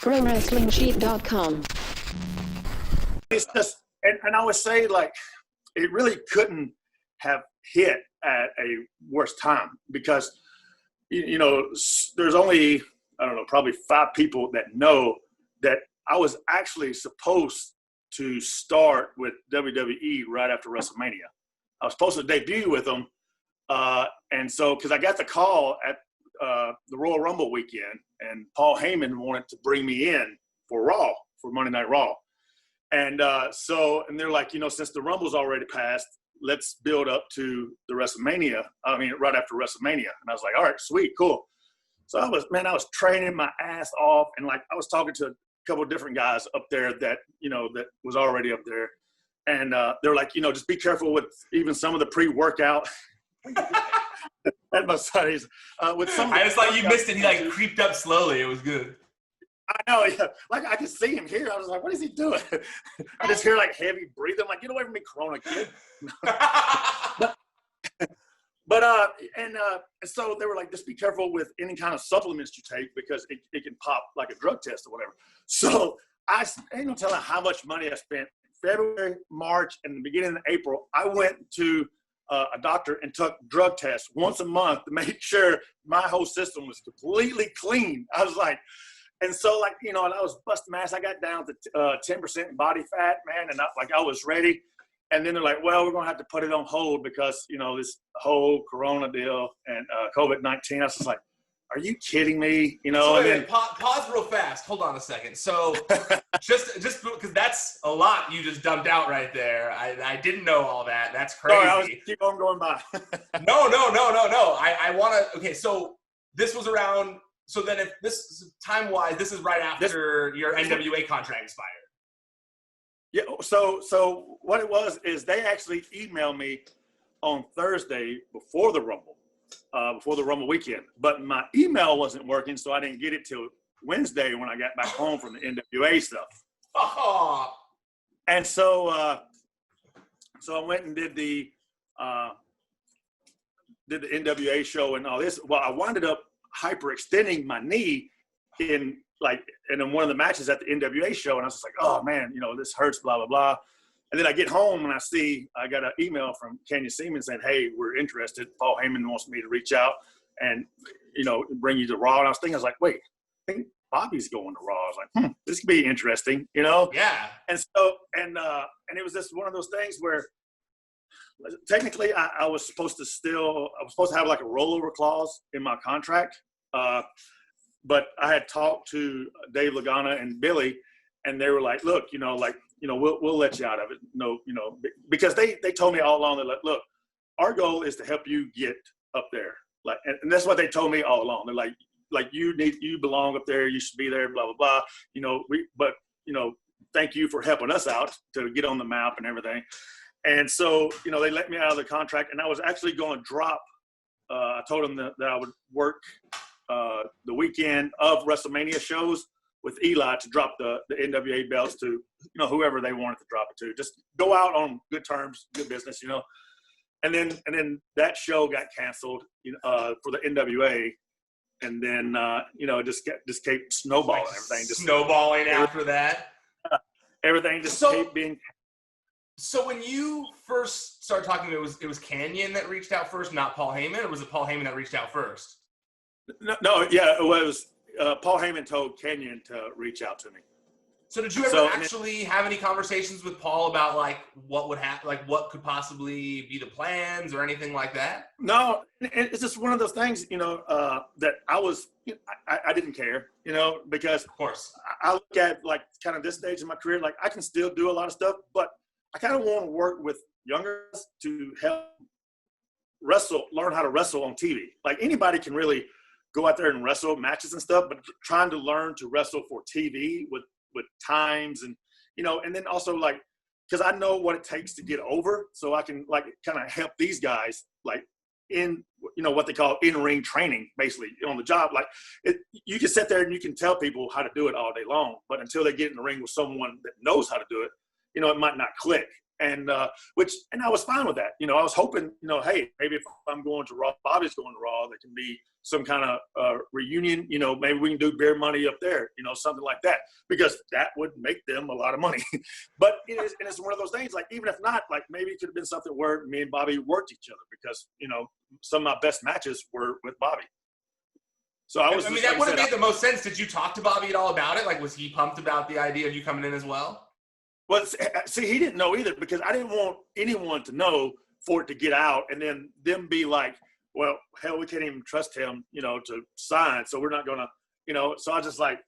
ProWrestlingSheet.com. It's just, and I would say, like, it really couldn't have hit at a worse time because, there's only, I don't know, probably 5 people that know that I was actually supposed to start with WWE right after WrestleMania. I was supposed to debut with them. And so, because I got the call at the Royal Rumble weekend, and Paul Heyman wanted to bring me in for Raw, for Monday Night Raw. And and they're like, since the Rumble's already passed, let's build up to the WrestleMania. Right after WrestleMania. And I was like, all right, sweet, cool. So I was training my ass off. And like, I was talking to a couple of different guys up there that, that was already up there. And they're like, just be careful with even some of the pre-workout. At my studies, with some. I just thought you missed it. He like creeped up slowly. It was good. I know, yeah. Like I could see him here. I was like, "What is he doing?" I just hear like heavy breathing. I'm like, "Get away from me, Corona kid!" So they were like, "Just be careful with any kind of supplements you take because it can pop like a drug test or whatever." So I ain't gonna tell you how much money I spent. February, March, and the beginning of April, I went to a doctor and took drug tests once a month to make sure my whole system was completely clean. I was like, and so like, and I was busting my ass. I got down to 10% body fat, man. And I was ready. And then they're like, well, we're going to have to put it on hold because, this whole Corona deal and COVID-19. I was just like, are you kidding me? So and then, pause real fast. Hold on a second. So just because that's a lot you just dumped out right there. I didn't know all that. That's crazy. Sorry, I was keep on going by. No. I want to. Okay, so this was around. So then, if this time-wise, this is right after your NWA contract expired. Yeah. So what it was is they actually emailed me on Thursday before the Rumble weekend, but my email wasn't working, so I didn't get it till Wednesday when I got back home from the NWA stuff. Oh. And so I went and did the NWA show and all this. Well, I wound up hyperextending my knee in one of the matches at the NWA show, and I was just like, oh man, this hurts, blah blah blah. And then I get home and I got an email from Kenya Seaman saying, hey, we're interested. Paul Heyman wants me to reach out and, bring you to Raw. And I was like, wait, I think Bobby's going to Raw. I was like, this could be interesting, Yeah. And so, and it was just one of those things where technically I was supposed to have like a rollover clause in my contract. But I had talked to Dave Lagana and Billy, and they were like, look, we'll let you out of it. No, because they told me all along, they're like, look, our goal is to help you get up there. Like, and that's what they told me all along. They're like you belong up there. You should be there, blah, blah, blah. Thank you for helping us out to get on the map and everything. And so, they let me out of the contract, and I was actually going to drop. I told them that I would work the weekend of WrestleMania shows with Eli to drop the NWA belts to, whoever they wanted to drop it to. Just go out on good terms, good business, And then that show got canceled, for the NWA. And then, just kept snowballing. Everything just snowballing after that. Everything just kept being. So when you first started talking, it was Kanyon that reached out first, not Paul Heyman, or was it Paul Heyman that reached out first? No, yeah, it was Paul Heyman told Kanyon to reach out to me. So did you ever actually have any conversations with Paul about what would happen, what could possibly be the plans or anything like that? No, it's just one of those things, that I was, I didn't care, because of course I look at kind of this stage in my career, I can still do a lot of stuff, but I kind of want to work with younger guys to help learn how to wrestle on TV. Anybody can really go out there and wrestle matches and stuff, but trying to learn to wrestle for TV with times and, and then also because I know what it takes to get over, so I can kind of help these guys in, what they call in-ring training, basically on the job. You can sit there and you can tell people how to do it all day long, but until they get in the ring with someone that knows how to do it, it might not click. And I was fine with that. I was hoping, hey, maybe if I'm going to Raw, Bobby's going to Raw, there can be some kind of reunion. Maybe we can do beer money up there, something like that, because that would make them a lot of money. But it's one of those things, like, even if not, like, maybe it could have been something where me and Bobby worked each other, because some of my best matches were with Bobby. So that would have made the most sense. Did you talk to Bobby at all about it? Like, was he pumped about the idea of you coming in as well? Well, see, he didn't know either, because I didn't want anyone to know for it to get out and then them be like, well, hell, we can't even trust him, to sign. So we're not going to, so I just like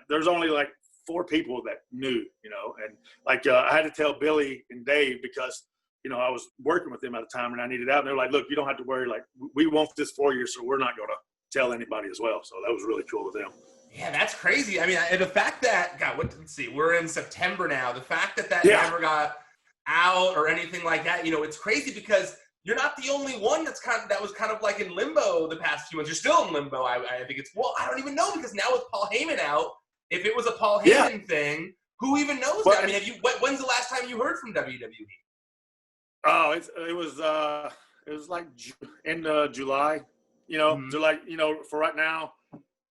there's only like 4 people that knew, and like I had to tell Billy and Dave, because, I was working with them at the time and I needed out. And they're like, look, you don't have to worry. Like, we want this for you, so we're not going to tell anybody as well. So that was really cool with them. Yeah, that's crazy. I mean, the fact that, let's see, we're in September now. The fact that never got out or anything like that, it's crazy, because you're not the only one that was kind of like in limbo the past few months. You're still in limbo. I think I don't even know, because now with Paul Heyman out, if it was a Paul Heyman thing, who even knows that? I mean, when's the last time you heard from WWE? Oh, it was like end of July. July. For right now,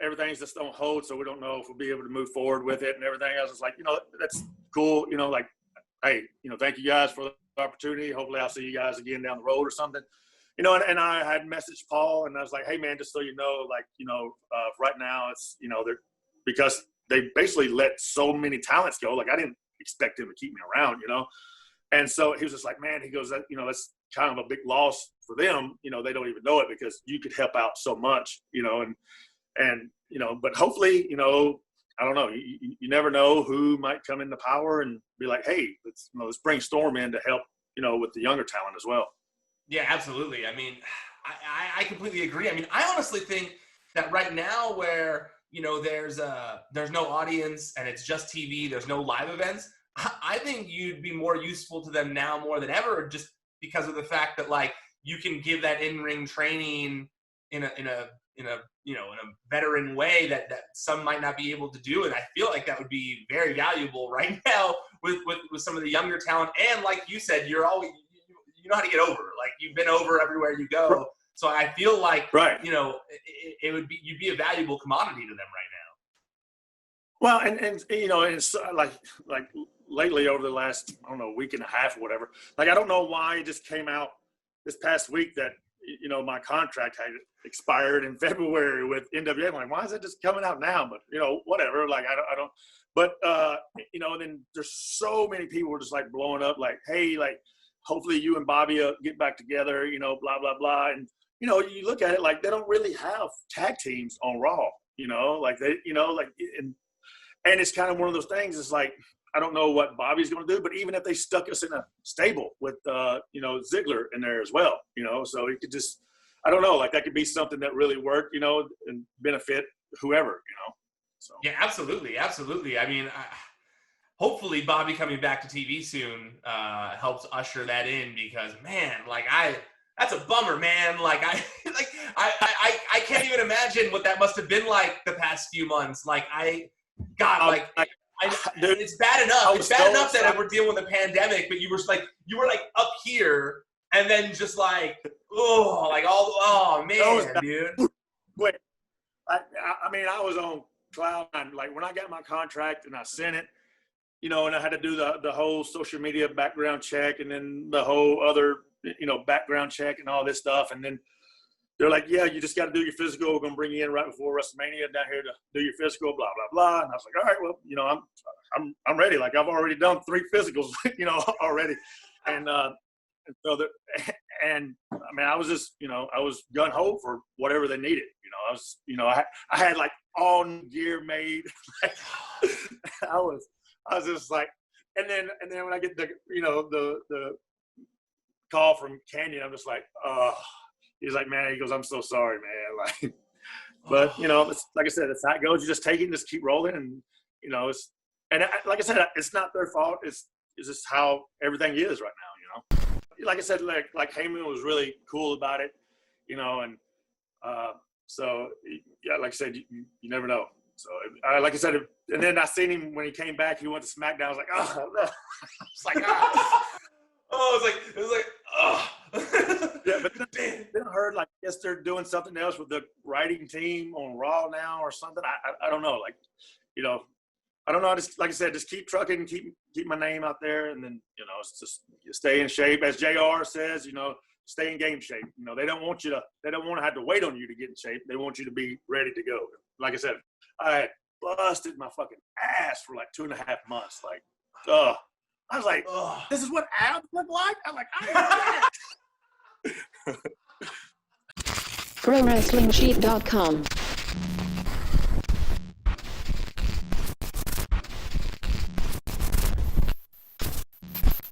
everything's just on hold, so we don't know if we'll be able to move forward with it and everything else. It's like, that's cool. Like, hey, thank you guys for the opportunity. Hopefully I'll see you guys again down the road or something. And I had messaged Paul and I was like, hey man, just so you know, like, right now it's, because they basically let so many talents go. Like, I didn't expect him to keep me around, And so he was just like, man, he goes, that's kind of a big loss for them. They don't even know it, because you could help out so much, and but hopefully, I don't know, you never know who might come into power and be like, hey, let's bring Storm in to help, with the younger talent as well. Yeah, absolutely. I mean, I completely agree. I mean, I honestly think that right now, where, there's no audience and it's just TV, there's no live events, I think you'd be more useful to them now more than ever, just because of the fact that, like, you can give that in-ring training in a veteran way that some might not be able to do. And I feel like that would be very valuable right now with some of the younger talent. And like you said, you know how to get over. Like, you've been over everywhere you go. Right. So I feel like, right. You'd be a valuable commodity to them right now. Well, and it's like lately, over the last, I don't know, week and a half or whatever, like, I don't know why it just came out this past week that, my contract had expired in February with NWA. I'm like, why is it just coming out now? But, whatever, like, I don't, but, then there's so many people who are just like blowing up, like, hey, like, hopefully you and Bobby get back together, blah, blah, blah. And, you look at it, like, they don't really have tag teams on Raw, like they, like, and it's kind of one of those things. It's like, I don't know what Bobby's going to do, but even if they stuck us in a stable with, Ziggler in there as well, so he could just, I don't know, like, that could be something that really worked, and benefit whoever, So. Yeah, absolutely. Absolutely. I mean, hopefully Bobby coming back to TV soon helps usher that in, because, man, like, that's a bummer, man. Like, I can't even imagine what that must have been like the past few months. Like, it's bad enough. It's bad enough that we're dealing with a pandemic, but you were like up here, and then just like, man, dude. Wait, I mean, I was on cloud nine. Like, when I got my contract and I sent it, and I had to do the whole social media background check, and then the whole other, background check and all this stuff, and then they're like, yeah, you just got to do your physical. We're going to bring you in right before WrestleMania down here to do your physical, blah, blah, blah. And I was like, all right, well, I'm ready. Like, I've already done 3 physicals, already. And so and I mean, I was just, I was gun ho for whatever they needed. I was, I had like all new gear made. I was just like, and then when I get the, the call from Canyon, I'm just like, he's like, man, he goes, I'm so sorry, man. Like, but it's, like I said, it's how it goes. You just take it and just keep rolling, and it's, and like I said, it's not their fault. It's just how everything is right now. Like I said, like Heyman was really cool about it, and so yeah, like I said, you never know. So, like I said, and then I seen him when he came back. He went to SmackDown. I was like, oh, no. It's like, it was like, oh. Yeah, but then I heard, like, I guess they're doing something else with the writing team on Raw now or something. I don't know. Like, you know, I don't know. I just, like I said, just keep trucking and keep my name out there. And then, you know, it's just stay in shape. As JR says, you know, stay in game shape. You know, they don't want to have to wait on you to get in shape. They want you to be ready to go. Like I said, I had busted my fucking ass for like 2.5 months. Like, I was like, this is what abs look like? I'm like, I ain't ProWrestlingSheet.com